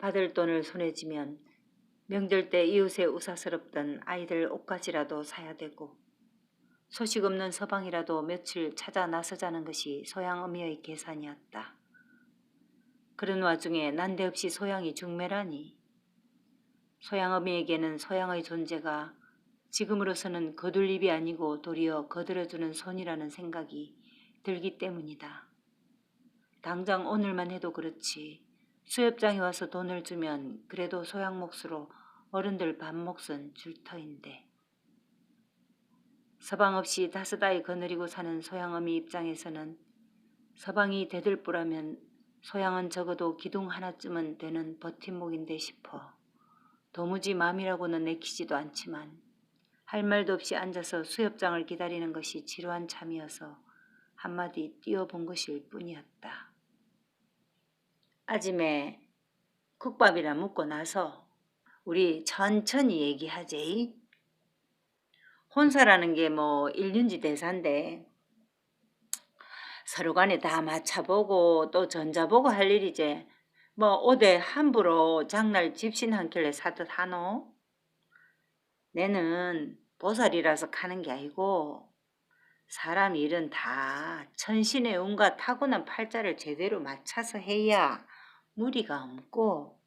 받을 돈을 손에 쥐면 명절 때 이웃에 우사스럽던 아이들 옷가지라도 사야 되고 소식 없는 서방이라도 며칠 찾아 나서자는 것이 소양어미의 계산이었다. 그런 와중에 난데없이 소양이 중매라니. 소양어미에게는 소양의 존재가 지금으로서는 거둘입이 아니고 도리어 거들어주는 손이라는 생각이 들기 때문이다. 당장 오늘만 해도 그렇지. 수협장이 와서 돈을 주면 그래도 소양 몫으로 어른들 반 몫은 줄 터인데. 서방 없이 다스다이 거느리고 사는 소양어미 입장에서는 서방이 대들보라면 소양은 적어도 기둥 하나쯤은 되는 버팀목인데 싶어. 도무지 맘이라고는 내키지도 않지만 할 말도 없이 앉아서 수협장을 기다리는 것이 지루한 참이어서 한마디 띄워본 것일 뿐이었다. 아침에 국밥이나 먹고 나서 우리 천천히 얘기하지. 혼사라는 게 뭐 일륜지 대사인데 서로 간에 다 맞춰보고 또 전자보고 할 일이지. 뭐 어디 함부로 장날 집신 한 켤레 사듯 하노? 내는 보살이라서 가는 게 아니고 사람 일은 다 천신의 운과 타고난 팔자를 제대로 맞춰서 해야 무리가 없고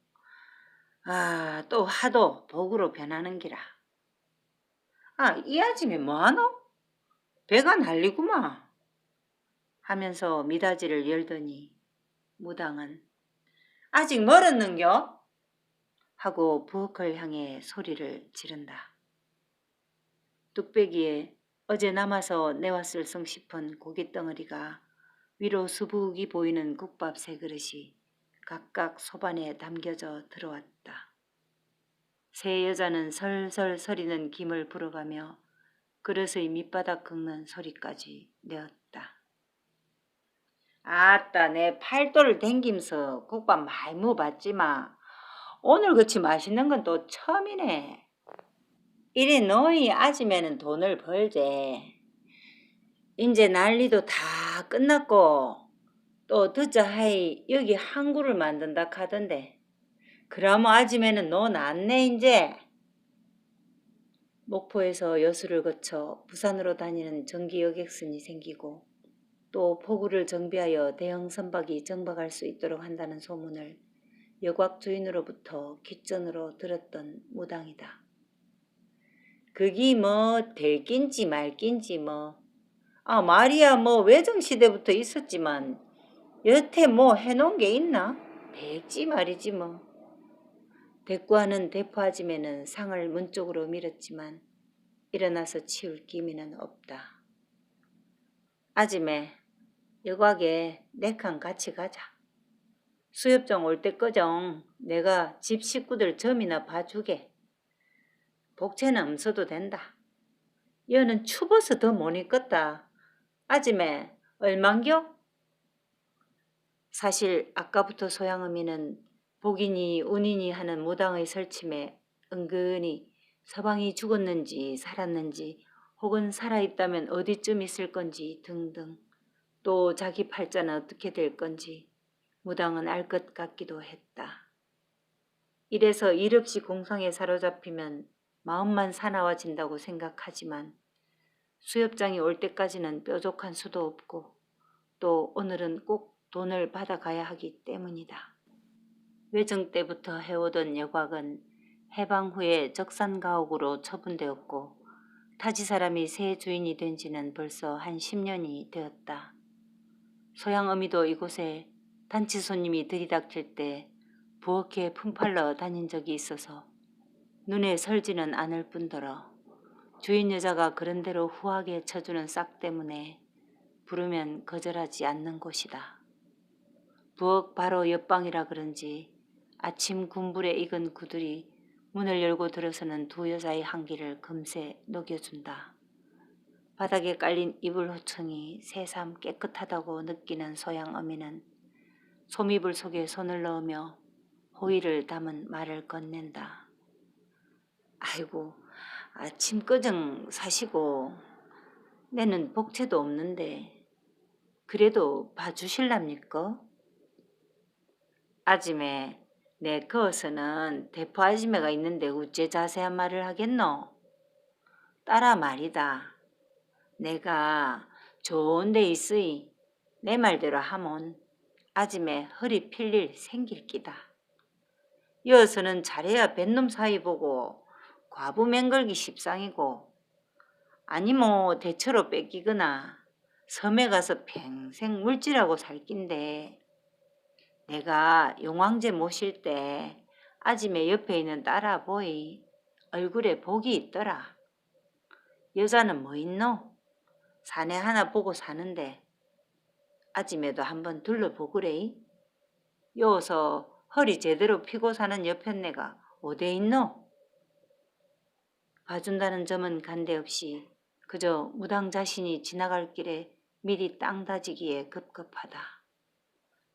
또 하도 복으로 변하는 기라. 이 아줌이 뭐하노? 배가 날리구만 하면서 미닫이를 열더니 무당은 아직 멀었는겨? 하고 부엌을 향해 소리를 지른다. 뚝배기에 어제 남아서 내왔을 성 싶은 고깃덩어리가 위로 수북이 보이는 국밥 세 그릇이 각각 소반에 담겨져 들어왔다. 세 여자는 설설 서리는 김을 불어가며 그릇의 밑바닥 긁는 소리까지 내었다. 아따 내 팔도를 댕기면서 국밥 많이 먹어봤지마. 오늘 그치 맛있는 건 또 처음이네. 이래 너희 아침에는 돈을 벌제. 이제 난리도 다 끝났고 또 듣자 하이 여기 항구를 만든다 카던데 그러면 아침에는 너 낫네 이제. 목포에서 여수를 거쳐 부산으로 다니는 전기 여객선이 생기고 또 포구를 정비하여 대형 선박이 정박할 수 있도록 한다는 소문을 여곽 주인으로부터 귓전으로 들었던 무당이다. 그기 뭐 될긴지 말긴지 뭐 말이야 뭐 외정시대부터 있었지만 여태 뭐 해놓은 게 있나? 백지 말이지 뭐. 대꾸하는 대포아짐에는 상을 문 쪽으로 밀었지만 일어나서 치울 기미는 없다. 아짐에 여곽에 내칸 같이 가자. 수협장 올 때꺼정 내가 집 식구들 점이나 봐주게. 복채는 없어도 된다. 여는 추워서 더 못 있겠다. 아짐에 얼만겨? 사실 아까부터 소양어미는 복이니 운이니 하는 무당의 설침에 은근히 서방이 죽었는지 살았는지 혹은 살아있다면 어디쯤 있을 건지 등등 또 자기 팔자는 어떻게 될 건지 무당은 알 것 같기도 했다. 이래서 일 없이 공상에 사로잡히면 마음만 사나워진다고 생각하지만 수협장이 올 때까지는 뾰족한 수도 없고 또 오늘은 꼭 돈을 받아가야 하기 때문이다. 외정 때부터 해오던 여곽은 해방 후에 적산가옥으로 처분되었고 타지 사람이 새 주인이 된 지는 벌써 한 10년이 되었다. 소양어미도 이곳에 단치 손님이 들이닥칠 때 부엌에 품팔러 다닌 적이 있어서 눈에 설지는 않을 뿐더러 주인 여자가 그런대로 후하게 쳐주는 싹 때문에 부르면 거절하지 않는 곳이다. 부엌 바로 옆방이라 그런지 아침 군불에 익은 구들이 문을 열고 들어서는 두 여자의 한기를 금세 녹여준다. 바닥에 깔린 이불 호청이 새삼 깨끗하다고 느끼는 소양어미는 소미불 속에 손을 넣으며 호의를 담은 말을 건넨다. 아이고 아침 끄정 사시고 내는 복채도 없는데 그래도 봐주실랍니까? 아침에 내 거서는 대포 아줌매가 있는데 어째 자세한 말을 하겠노? 딸아 말이다. 내가 좋은 데 있으이 내 말대로 하면 아침에 허리 필일 생길 끼다. 여서는 잘해야 뱃놈 사이 보고 과부 맹걸기 십상이고 아니 뭐 대처로 뺏기거나 섬에 가서 평생 물질하고 살 낀데 내가 용왕제 모실 때 아침에 옆에 있는 딸아 보이 얼굴에 복이 있더라. 여자는 뭐 있노? 사내 하나 보고 사는데 아침에도 한번 둘러보구래. 요서 허리 제대로 피고 사는 여편네가 어디 있노? 봐준다는 점은 간데없이 그저 무당 자신이 지나갈 길에 미리 땅 다지기에 급급하다.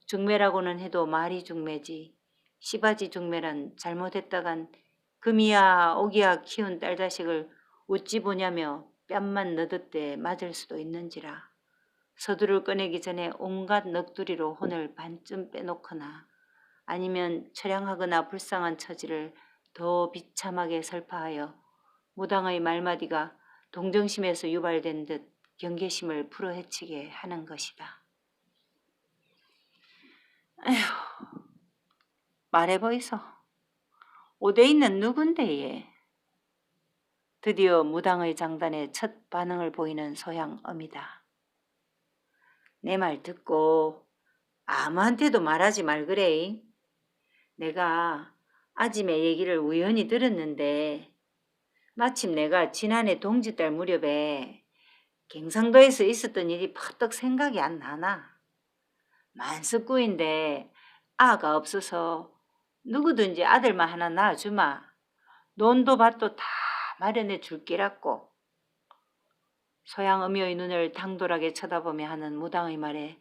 중매라고는 해도 말이 중매지 씨바지 중매란 잘못했다간 금이야 오기야 키운 딸 자식을 어찌 보냐며 뺨만 너듯대 맞을 수도 있는지라. 서두를 꺼내기 전에 온갖 넋두리로 혼을 반쯤 빼놓거나 아니면 처량하거나 불쌍한 처지를 더 비참하게 설파하여 무당의 말마디가 동정심에서 유발된 듯 경계심을 풀어헤치게 하는 것이다. 에휴, 말해보이소. 오대 있는 누군데 얘. 드디어 무당의 장단에 첫 반응을 보이는 소양엄이다. 내 말 듣고 아무한테도 말하지 말그래. 내가 아침에 얘기를 우연히 들었는데 마침 내가 지난해 동짓달 무렵에 경상도에서 있었던 일이 퍼뜩 생각이 안 나나. 만석구인데 아가 없어서 누구든지 아들만 하나 낳아주마. 논도 밭도 다 마련해 줄기라고. 소양어미의 눈을 당돌하게 쳐다보며 하는 무당의 말에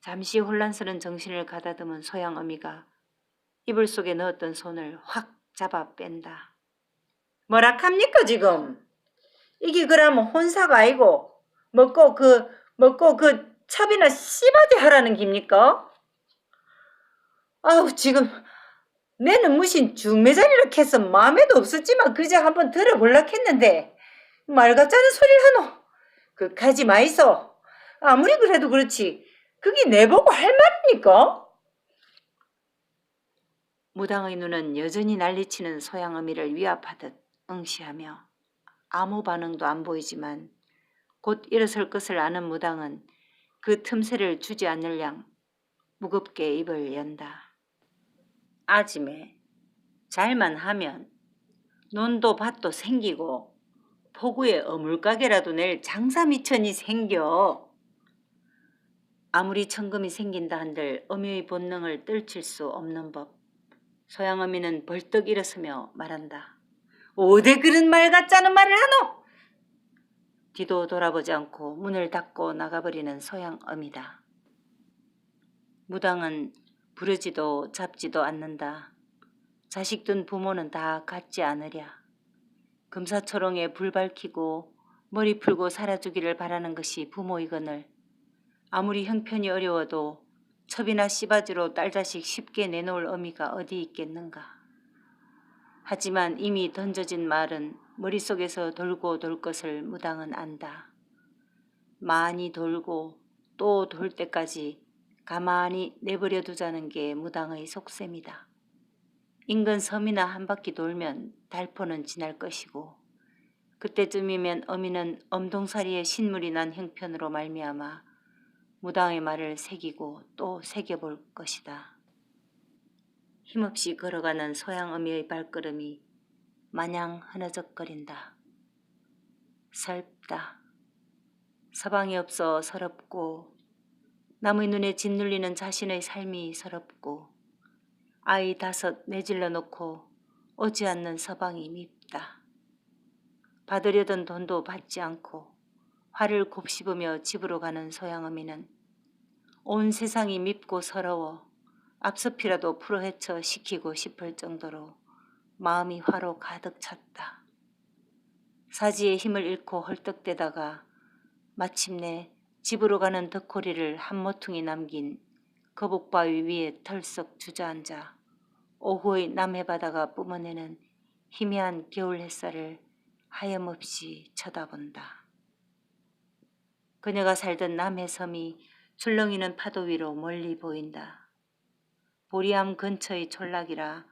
잠시 혼란스런 정신을 가다듬은 소양어미가 이불 속에 넣었던 손을 확 잡아 뺀다. 뭐라 합니까 지금? 이게 그러면 혼사가 아니고 먹고 그 첩이나 씨바지 하라는 깁니까? 아우 지금 내는 무슨 중매자리라 해서 마음에도 없었지만 그저 한번 들어볼라 했는데 말 같자는 소리를 하노. 그까지 마이소. 아무리 그래도 그렇지 그게 내보고 할 말입니까? 무당의 눈은 여전히 난리치는 소양어미를 위압하듯 응시하며 아무 반응도 안 보이지만 곧 일어설 것을 아는 무당은 그 틈새를 주지 않을 양 무겁게 입을 연다. 아침에 잘만 하면 논도 밭도 생기고 포구에 어물가게라도 낼 장사미천이 생겨. 아무리 천금이 생긴다 한들 어미의 본능을 떨칠 수 없는 법. 소양어미는 벌떡 일어서며 말한다. 어디 그런 말 같자는 말을 하노? 뒤도 돌아보지 않고 문을 닫고 나가버리는 소양어미다. 무당은 부르지도 잡지도 않는다. 자식 둔 부모는 다 같지 않으랴. 금사초롱에 불 밝히고 머리 풀고 살아주기를 바라는 것이 부모이거늘 아무리 형편이 어려워도 첩이나 씨바지로 딸 자식 쉽게 내놓을 어미가 어디 있겠는가. 하지만 이미 던져진 말은 머릿속에서 돌고 돌 것을 무당은 안다. 많이 돌고 또 돌 때까지 가만히 내버려 두자는 게 무당의 속셈이다. 인근 섬이나 한 바퀴 돌면 달포는 지날 것이고 그때쯤이면 어미는 엄동사리에 신물이 난 형편으로 말미암아 무당의 말을 새기고 또 새겨볼 것이다. 힘없이 걸어가는 소양어미의 발걸음이 마냥 흐느적거린다. 슬프다. 서방이 없어 서럽고 남의 눈에 짓눌리는 자신의 삶이 서럽고 아이 5 내질러 놓고 오지 않는 서방이 밉다. 받으려던 돈도 받지 않고 화를 곱씹으며 집으로 가는 소양어미는 온 세상이 밉고 서러워 앞섭이라도 풀어헤쳐 시키고 싶을 정도로 마음이 화로 가득 찼다. 사지의 힘을 잃고 헐떡대다가 마침내 집으로 가는 덕호리를 한 모퉁이 남긴 거북바위 위에 털썩 주저앉아 오후의 남해바다가 뿜어내는 희미한 겨울 햇살을 하염없이 쳐다본다. 그녀가 살던 남해섬이 출렁이는 파도 위로 멀리 보인다. 보리암 근처의 촌락이라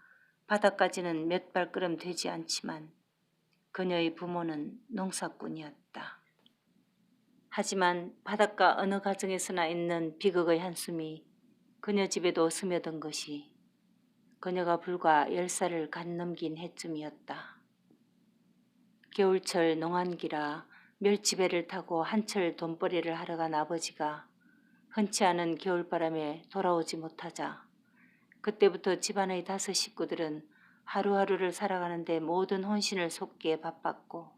바다까지는 몇 발걸음 되지 않지만 그녀의 부모는 농사꾼이었다. 하지만 바닷가 어느 가정에서나 있는 비극의 한숨이 그녀 집에도 스며든 것이 그녀가 불과 10살을 갓 넘긴 해쯤이었다. 겨울철 농한기라 멸치배를 타고 한철 돈벌이를 하러 간 아버지가 흔치 않은 겨울바람에 돌아오지 못하자 그때부터 집안의 5 식구들은 하루하루를 살아가는데 모든 혼신을 쏟기에 바빴고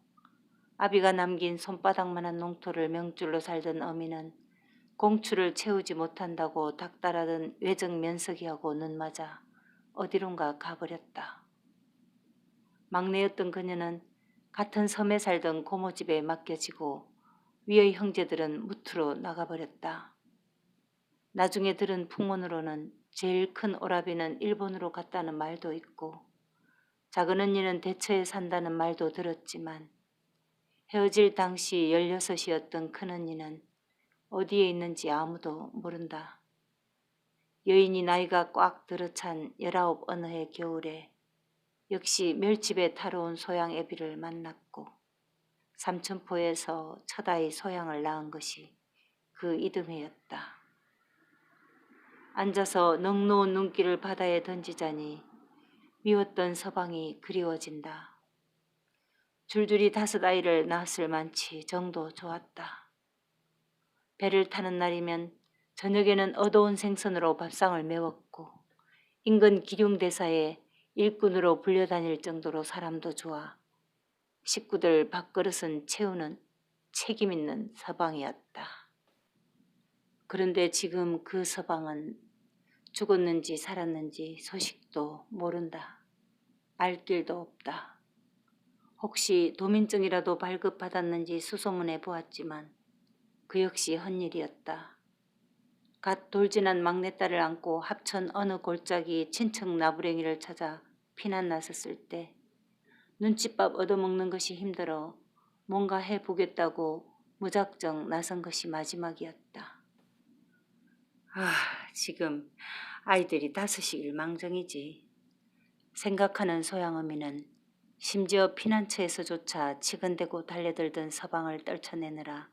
아비가 남긴 손바닥만한 농토를 명줄로 살던 어미는 공추를 채우지 못한다고 닥달하던 외적 면석이하고 눈맞아 어디론가 가버렸다. 막내였던 그녀는 같은 섬에 살던 고모집에 맡겨지고 위의 형제들은 무트로 나가버렸다. 나중에 들은 풍문으로는 제일 큰 오라비는 일본으로 갔다는 말도 있고 작은 언니는 대처에 산다는 말도 들었지만 헤어질 당시 16이었던 큰 언니는 어디에 있는지 아무도 모른다. 여인이 나이가 꽉 들어찬 19 어느 해 겨울에 역시 멸치배 타러 온 소양 애비를 만났고 삼천포에서 첫 아이 소양을 낳은 것이 그 이듬해였다. 앉아서 넋놓은 눈길을 바다에 던지자니 미웠던 서방이 그리워진다. 줄줄이 5 아이를 낳았을 만치 정도 좋았다. 배를 타는 날이면 저녁에는 어두운 생선으로 밥상을 메웠고 인근 기륭대사에 일꾼으로 불려다닐 정도로 사람도 좋아 식구들 밥그릇은 채우는 책임있는 서방이었다. 그런데 지금 그 서방은 죽었는지 살았는지 소식도 모른다. 알 길도 없다. 혹시 도민증이라도 발급받았는지 수소문해 보았지만 그 역시 헛일이었다. 갓 돌진한 막내딸을 안고 합천 어느 골짜기 친척 나부랭이를 찾아 피난 나섰을 때 눈칫밥 얻어먹는 것이 힘들어 뭔가 해보겠다고 무작정 나선 것이 마지막이었다. 지금 아이들이 5이 일망정이지. 생각하는 소양어미는 심지어 피난처에서조차 치근대고 달려들던 서방을 떨쳐내느라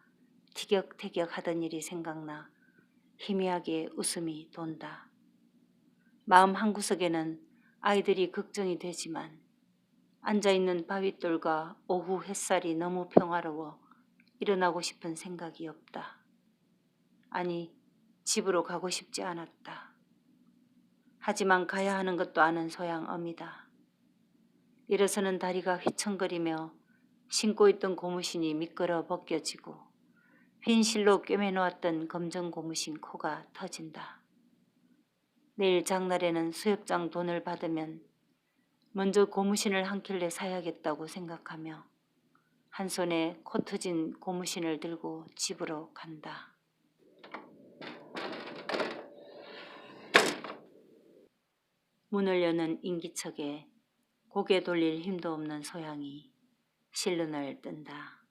티격태격 하던 일이 생각나 희미하게 웃음이 돈다. 마음 한구석에는 아이들이 걱정이 되지만 앉아있는 바윗돌과 오후 햇살이 너무 평화로워 일어나고 싶은 생각이 없다. 아니, 집으로 가고 싶지 않았다. 하지만 가야 하는 것도 아는 소양어미다. 일어서는 다리가 휘청거리며 신고 있던 고무신이 미끄러 벗겨지고 흰 실로 꿰매놓았던 검정 고무신 코가 터진다. 내일 장날에는 수협장 돈을 받으면 먼저 고무신을 한 켤레 사야겠다고 생각하며 한 손에 코 터진 고무신을 들고 집으로 간다. 문을 여는 인기척에 고개 돌릴 힘도 없는 소양이 실눈을 뜬다.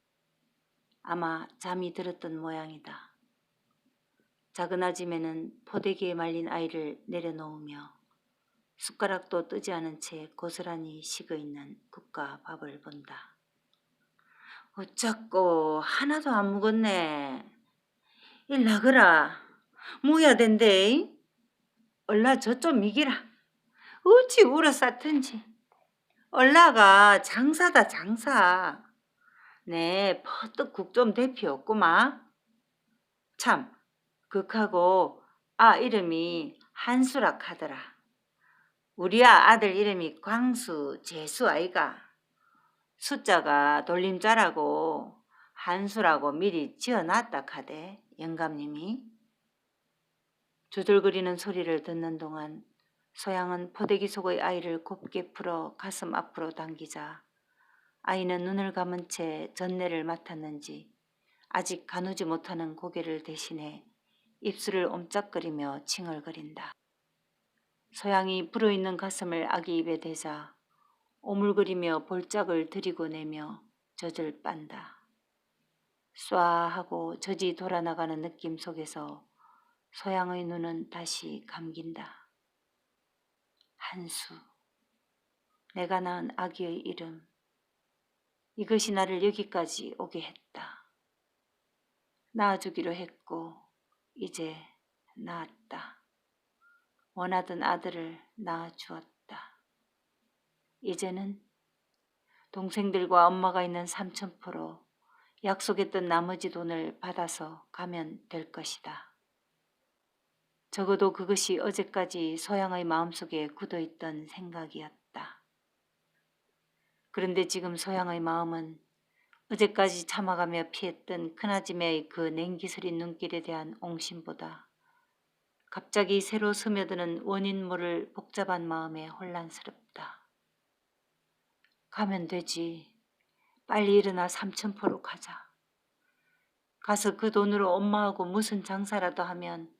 아마 잠이 들었던 모양이다. 작은 아짐에는 포대기에 말린 아이를 내려놓으며 숟가락도 뜨지 않은 채 고스란히 식어있는 국과 밥을 본다. 어쩌고 하나도 안 묵었네. 일나거라. 무야 된대. 얼라 저 좀 이기라. 어찌 울어 쌌든지. 얼라가 장사다 장사. 네 퍼뜩 국 좀 대피었구마. 참 극하고 이름이 한수락 하더라. 우리 아들 이름이 광수 재수 아이가. 숫자가 돌림자라고 한수라고 미리 지어놨다 카대 영감님이. 조절거리는 소리를 듣는 동안 소양은 포대기 속의 아이를 곱게 풀어 가슴 앞으로 당기자 아이는 눈을 감은 채 전내를 맡았는지 아직 가누지 못하는 고개를 대신해 입술을 옴짝거리며 칭얼거린다. 소양이 불어있는 가슴을 아기 입에 대자 오물거리며 볼짝을 들이고 내며 젖을 빤다. 쏴 하고 젖이 돌아나가는 느낌 속에서 소양의 눈은 다시 감긴다. 한수, 내가 낳은 아기의 이름. 이것이 나를 여기까지 오게 했다. 낳아주기로 했고 이제 낳았다. 원하던 아들을 낳아주었다. 이제는 동생들과 엄마가 있는 삼천포로 약속했던 나머지 돈을 받아서 가면 될 것이다. 적어도 그것이 어제까지 소양의 마음속에 굳어있던 생각이었다. 그런데 지금 소양의 마음은 어제까지 참아가며 피했던 큰아줌매의 그 냉기스린 눈길에 대한 옹심보다 갑자기 새로 스며드는 원인 모를 복잡한 마음에 혼란스럽다. 가면 되지. 빨리 일어나 삼천포로 가자. 가서 그 돈으로 엄마하고 무슨 장사라도 하면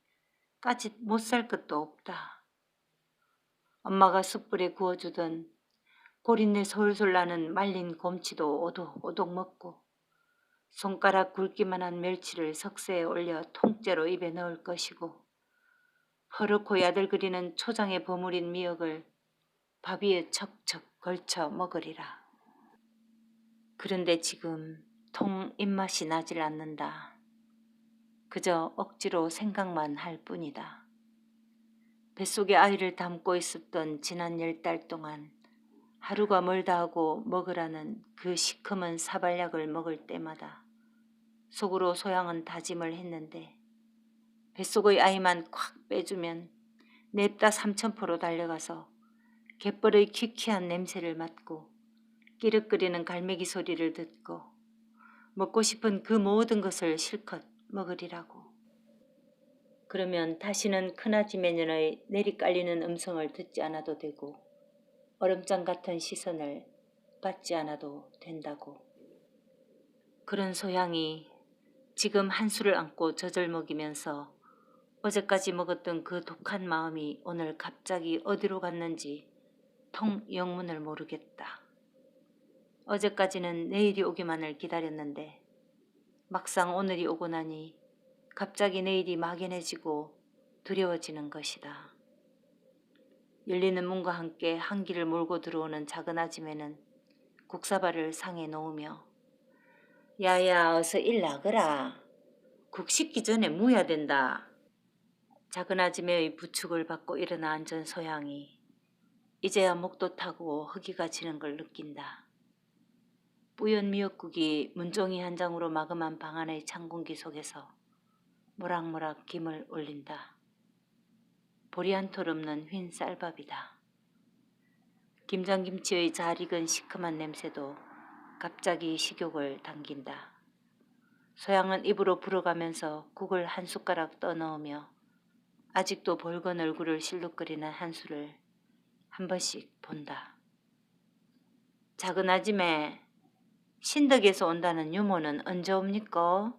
까짓 못 살 것도 없다. 엄마가 숯불에 구워주던 고린내 솔솔 나는 말린 곰치도 오독오독 먹고 손가락 굵기만 한 멸치를 석쇠에 올려 통째로 입에 넣을 것이고 허옇고 야들거리는 초장에 버무린 미역을 밥 위에 척척 걸쳐 먹으리라. 그런데 지금 통 입맛이 나질 않는다. 그저 억지로 생각만 할 뿐이다. 뱃속에 아이를 담고 있었던 지난 10달 동안 하루가 멀다 하고 먹으라는 그 시커먼 사발약을 먹을 때마다 속으로 소양은 다짐을 했는데 뱃속의 아이만 콱 빼주면 냅다 삼천포로 달려가서 갯벌의 퀴퀴한 냄새를 맡고 끼륵거리는 갈매기 소리를 듣고 먹고 싶은 그 모든 것을 실컷 먹으리라고. 그러면 다시는 큰아지 매년의 내리깔리는 음성을 듣지 않아도 되고 얼음장 같은 시선을 받지 않아도 된다고. 그런 소양이 지금 한수를 안고 젖을 먹이면서 어제까지 먹었던 그 독한 마음이 오늘 갑자기 어디로 갔는지 통 영문을 모르겠다. 어제까지는 내일이 오기만을 기다렸는데 막상 오늘이 오고 나니 갑자기 내일이 막연해지고 두려워지는 것이다. 열리는 문과 함께 한기를 몰고 들어오는 작은 아줌매는 국사발을 상에 놓으며 야야 어서 일 나거라. 국 식기 전에 무야 된다. 작은 아줌매의 부축을 받고 일어나 앉은 소양이 이제야 목도 타고 허기가 지는 걸 느낀다. 뿌연 미역국이 문종이 한 장으로 마감한 방 안의 찬 공기 속에서 모락모락 김을 올린다. 보리 한 톨 없는 흰 쌀밥이다. 김장김치의 잘 익은 시큼한 냄새도 갑자기 식욕을 당긴다. 소양은 입으로 불어가면서 국을 한 숟가락 떠넣으며 아직도 벌건 얼굴을 실룩거리는 한수를 한 번씩 본다. 작은 아줌매, 신덕에서 온다는 유모는 언제 옵니까?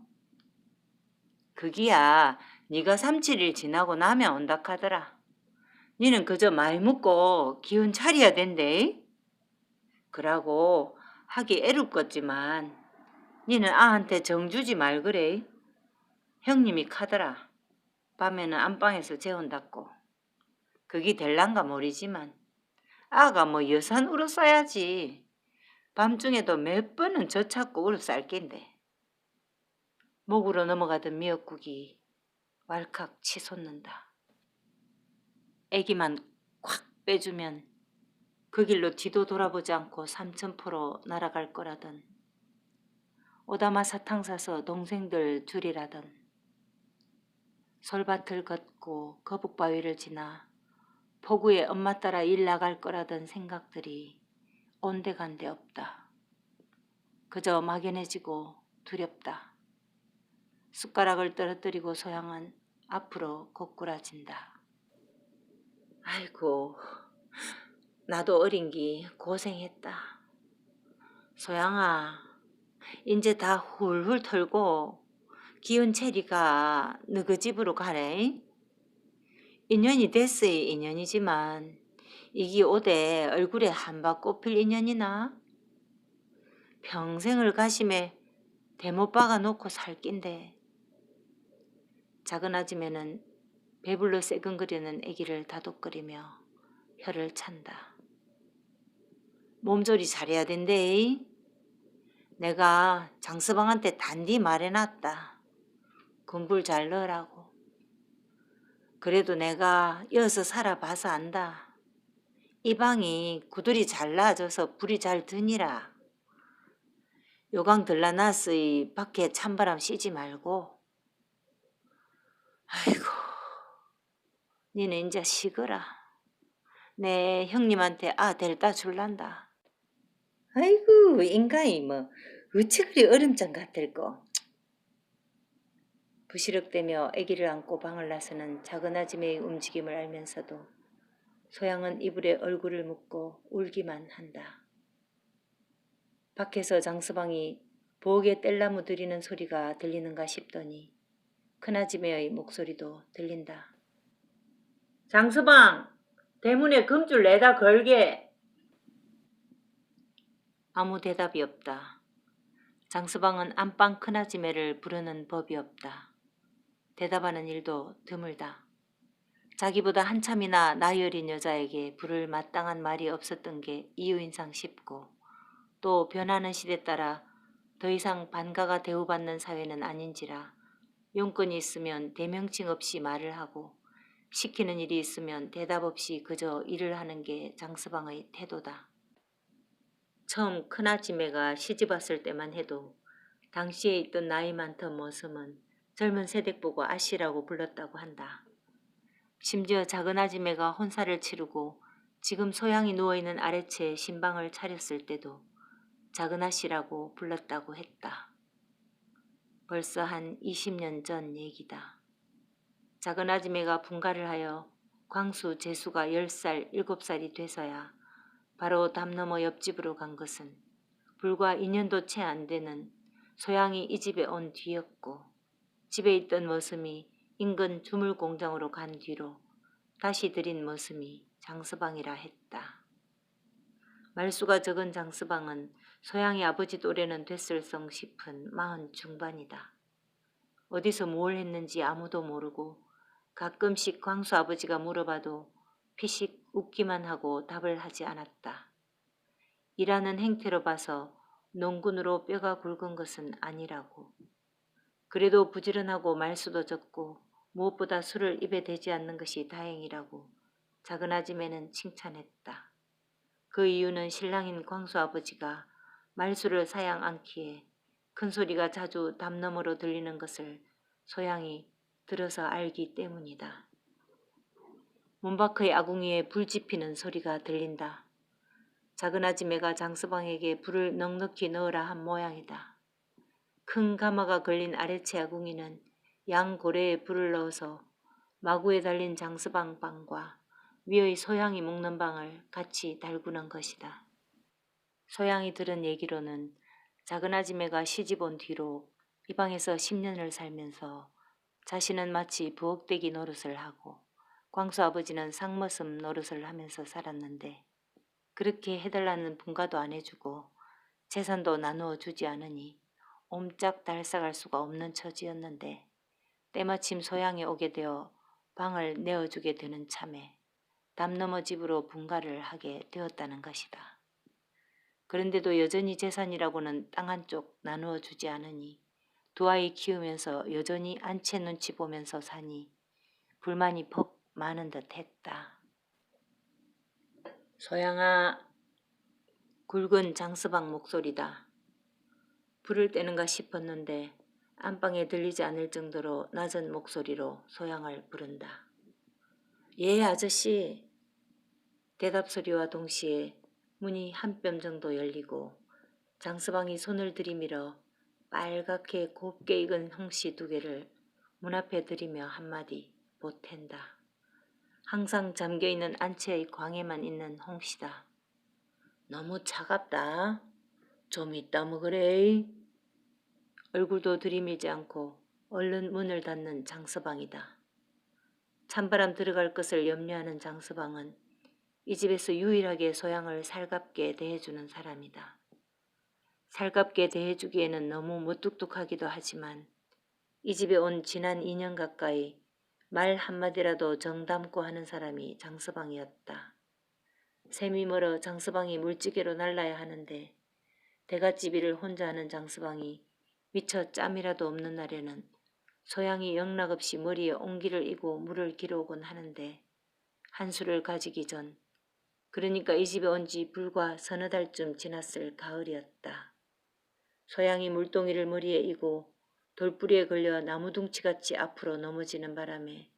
그기야 네가 3-7일 지나고 나면 온다 카더라. 니는 그저 많이 묵고 기운 차려야 된대. 그러고 하기 애롭겠지만 니는 아한테 정주지 말그래. 형님이 카더라. 밤에는 안방에서 재운다고. 그게 될란가 모르지만 아가 뭐 여산 울어 싸야지. 밤중에도 몇 번은 저 찾고 울어 쌀 낀데. 목으로 넘어가던 미역국이 왈칵 치솟는다. 애기만 콱 빼주면 그 길로 뒤도 돌아보지 않고 삼천포로 날아갈 거라던 오다마 사탕 사서 동생들 줄이라던 솔밭을 걷고 거북바위를 지나 포구에 엄마 따라 일 나갈 거라던 생각들이 온데간데 없다. 그저 막연해지고 두렵다. 숟가락을 떨어뜨리고 소양은 앞으로 고꾸라진다. 아이고, 나도 어린기 고생했다. 소양아, 이제 다 훌훌 털고 기운 체리가 너그 집으로 가래. 인연이 됐으이 인연이지만 이기 오대 얼굴에 한바 꼽힐 인연이나? 평생을 가심에 대못 박아 놓고 살 낀데. 작은 아줌매는 배불러 새근거리는 아기를 다독거리며 혀를 찬다. 몸조리 잘해야 된대. 내가 장서방한테 단디 말해놨다. 금불 잘 넣으라고. 그래도 내가 여기서 살아봐서 안다. 이 방이 구들이 잘 나아져서 불이 잘 드니라. 요강 들라놨으이 밖에 찬바람 쐬지 말고. 아이고, 니네 인자 쉬거라. 내 형님한테 데려다 줄란다. 아이고, 인간이 뭐 어찌 그리 얼음장 같을꼬. 부시럭대며 아기를 안고 방을 나서는 작은 아줌매의 움직임을 알면서도 소양은 이불에 얼굴을 묻고 울기만 한다. 밖에서 장서방이 부엌에 뗄나무 들이는 소리가 들리는가 싶더니 큰아줌매의 목소리도 들린다. 장서방, 대문에 금줄 내다 걸게. 아무 대답이 없다. 장서방은 안방 큰아줌매를 부르는 법이 없다. 대답하는 일도 드물다. 자기보다 한참이나 나이 어린 여자에게 부를 마땅한 말이 없었던 게 이유인상 싶고 또 변하는 시대 따라 더 이상 반가가 대우받는 사회는 아닌지라 용건이 있으면 대명칭 없이 말을 하고 시키는 일이 있으면 대답 없이 그저 일을 하는 게 장서방의 태도다. 처음 큰아줌매가 시집왔을 때만 해도 당시에 있던 나이 많던 머슴은 젊은 새댁 보고 아씨라고 불렀다고 한다. 심지어 작은 아줌매가 혼사를 치르고 지금 소양이 누워있는 아래채에 신방을 차렸을 때도 작은 아씨라고 불렀다고 했다. 벌써 한 20년 전 얘기다. 작은 아줌매가 분가를 하여 광수 재수가 10살, 7살이 돼서야 바로 담 넘어 옆집으로 간 것은 불과 2년도 채 안 되는 소양이 이 집에 온 뒤였고 집에 있던 머슴이 인근 주물 공장으로 간 뒤로 다시 들인 머슴이 장서방이라 했다. 말수가 적은 장서방은 소양이 아버지 또래는 됐을성 싶은 40 중반이다. 어디서 뭘 했는지 아무도 모르고 가끔씩 광수 아버지가 물어봐도 피식 웃기만 하고 답을 하지 않았다. 일하는 행태로 봐서 농군으로 뼈가 굵은 것은 아니라고. 그래도 부지런하고 말수도 적고 무엇보다 술을 입에 대지 않는 것이 다행이라고 작은 아줌매는 칭찬했다. 그 이유는 신랑인 광수 아버지가 말수를 사양 않기에 큰 소리가 자주 담 너머로 들리는 것을 소양이 들어서 알기 때문이다. 문 밖의 아궁이에 불 지피는 소리가 들린다. 작은 아줌매가 장서방에게 불을 넉넉히 넣으라 한 모양이다. 큰 가마가 걸린 아래채 아궁이는 양 고래에 불을 넣어서 마구에 달린 장서방 방과 위의 소양이 묵는 방을 같이 달구는 것이다. 소양이 들은 얘기로는 작은 아줌매가 시집 온 뒤로 이 방에서 10년을 살면서 자신은 마치 부엌대기 노릇을 하고 광수 아버지는 상머슴 노릇을 하면서 살았는데 그렇게 해달라는 분가도 안 해주고 재산도 나누어 주지 않으니 옴짝달싹할 수가 없는 처지였는데 때마침 소양이 오게 되어 방을 내어주게 되는 참에 담 너머 집으로 분가를 하게 되었다는 것이다. 그런데도 여전히 재산이라고는 땅 한쪽 나누어 주지 않으니 두 아이 키우면서 여전히 안채 눈치 보면서 사니 불만이 퍽 많은 듯 했다. 소양아, 굵은 장서방 목소리다. 불을 떼는가 싶었는데 안방에 들리지 않을 정도로 낮은 목소리로 소양을 부른다. 예, 아저씨. 대답 소리와 동시에 문이 한 뼘 정도 열리고 장서방이 손을 들이밀어 빨갛게 곱게 익은 홍시 2개를 문 앞에 들이며 한마디 보탠다. 항상 잠겨있는 안채의 광에만 있는 홍시다. 너무 차갑다. 좀 이따 먹으래. 얼굴도 들이밀지 않고 얼른 문을 닫는 장서방이다. 찬바람 들어갈 것을 염려하는 장서방은 이 집에서 유일하게 소양을 살갑게 대해주는 사람이다. 살갑게 대해주기에는 너무 무뚝뚝하기도 하지만 이 집에 온 지난 2년 가까이 말 한마디라도 정담고 하는 사람이 장서방이었다. 샘이 멀어 장서방이 물지개로 날라야 하는데 대갓집일을 혼자 하는 장서방이 미처 짬이라도 없는 날에는 소양이 영락없이 머리에 옹기를 이고 물을 길어오곤 하는데 한수를 가지기 전, 그러니까 이 집에 온 지 불과 서너 달쯤 지났을 가을이었다. 소양이 물동이를 머리에 이고 돌뿌리에 걸려 나무둥치같이 앞으로 넘어지는 바람에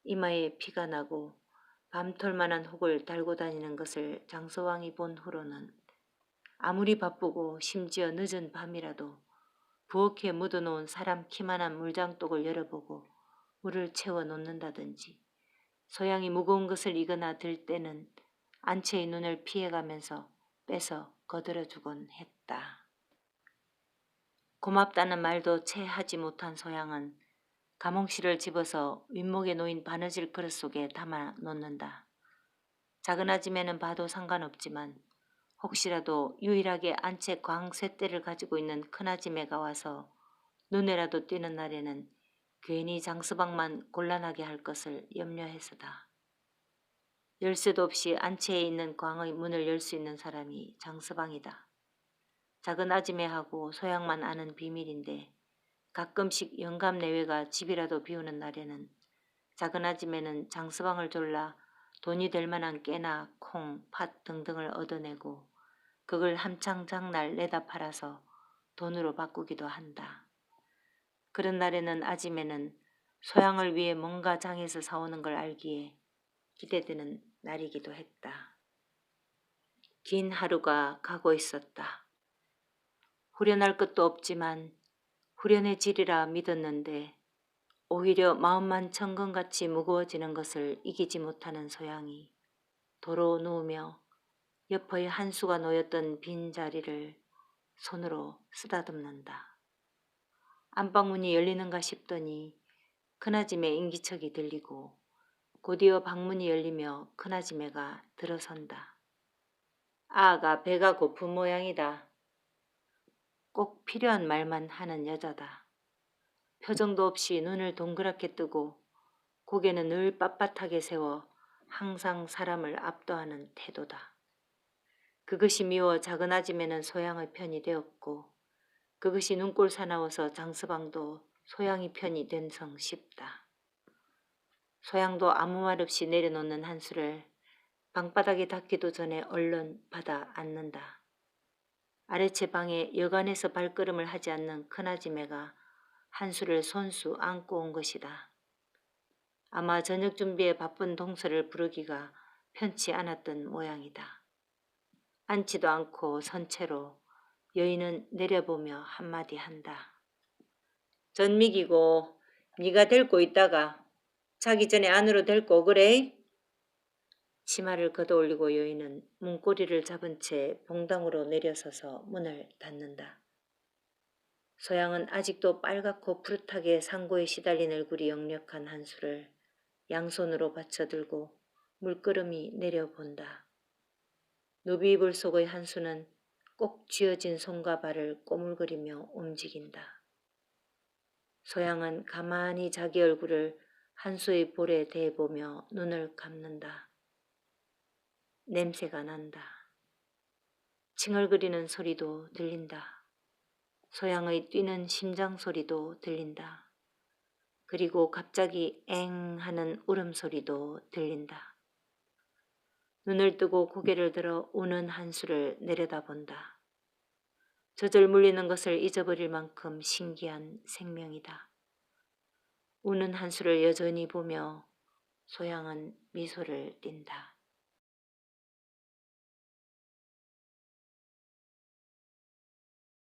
이마에 피가 나고 밤톨만한 혹을 달고 다니는 것을 장서왕이 본 후로는 아무리 바쁘고 심지어 늦은 밤이라도 부엌에 묻어놓은 사람 키만한 물장독을 열어보고 물을 채워 놓는다든지 소양이 무거운 것을 이거나 들 때는 안채의 눈을 피해가면서 빼서 거들어주곤 했다. 고맙다는 말도 채 하지 못한 소양은 가몽씨를 집어서 윗목에 놓인 바느질 그릇 속에 담아 놓는다. 작은 아줌매는 봐도 상관없지만 혹시라도 유일하게 안채 광쇠대를 가지고 있는 큰아줌매가 와서 눈에라도 띄는 날에는 괜히 장서방만 곤란하게 할 것을 염려해서다. 열쇠도 없이 안채에 있는 광의 문을 열 수 있는 사람이 장서방이다. 작은 아줌매하고 소양만 아는 비밀인데 가끔씩 영감내외가 집이라도 비우는 날에는 작은 아줌매는 장서방을 졸라 돈이 될 만한 깨나 콩, 팥 등등을 얻어내고 그걸 함창장날 내다 팔아서 돈으로 바꾸기도 한다. 그런 날에는 아줌매는 소양을 위해 뭔가 장에서 사오는 걸 알기에 기대되는 날이기도 했다. 긴 하루가 가고 있었다. 후련할 것도 없지만 후련해지리라 믿었는데 오히려 마음만 천근같이 무거워지는 것을 이기지 못하는 소양이 도로 누우며 옆의 한수가 놓였던 빈자리를 손으로 쓰다듬는다. 안방문이 열리는가 싶더니 큰아줌의 인기척이 들리고 곧이어 방문이 열리며 큰아줌매가 들어선다. 아가 배가 고픈 모양이다. 꼭 필요한 말만 하는 여자다. 표정도 없이 눈을 동그랗게 뜨고 고개는 늘 빳빳하게 세워 항상 사람을 압도하는 태도다. 그것이 미워 작은 아줌매는 소양의 편이 되었고 그것이 눈꼴 사나워서 장서방도 소양이 편이 된성 싶다. 소양도 아무 말 없이 내려놓는 한수를 방바닥에 닿기도 전에 얼른 받아 앉는다. 아래채 방에 여간해서 발걸음을 하지 않는 큰아줌매가 한수를 손수 안고 온 것이다. 아마 저녁 준비에 바쁜 동서를 부르기가 편치 않았던 모양이다. 앉지도 않고 선 채로 여인은 내려보며 한마디 한다. 전미기고 네가 데리고 있다가 자기 전에 안으로 데리고 오그래. 치마를 걷어올리고 여인은 문고리를 잡은 채 봉당으로 내려서서 문을 닫는다. 소양은 아직도 빨갛고 푸릇하게 상고에 시달린 얼굴이 역력한 한수를 양손으로 받쳐들고 물끄러미 내려본다. 누비이불 속의 한수는 꼭 쥐어진 손과 발을 꼬물거리며 움직인다. 소양은 가만히 자기 얼굴을 한수의 볼에 대보며 눈을 감는다. 냄새가 난다. 칭얼거리는 소리도 들린다. 소양의 뛰는 심장 소리도 들린다. 그리고 갑자기 엥 하는 울음소리도 들린다. 눈을 뜨고 고개를 들어 우는 한수를 내려다본다. 젖을 물리는 것을 잊어버릴 만큼 신기한 생명이다. 우는 한수를 여전히 보며 소양은 미소를 띈다.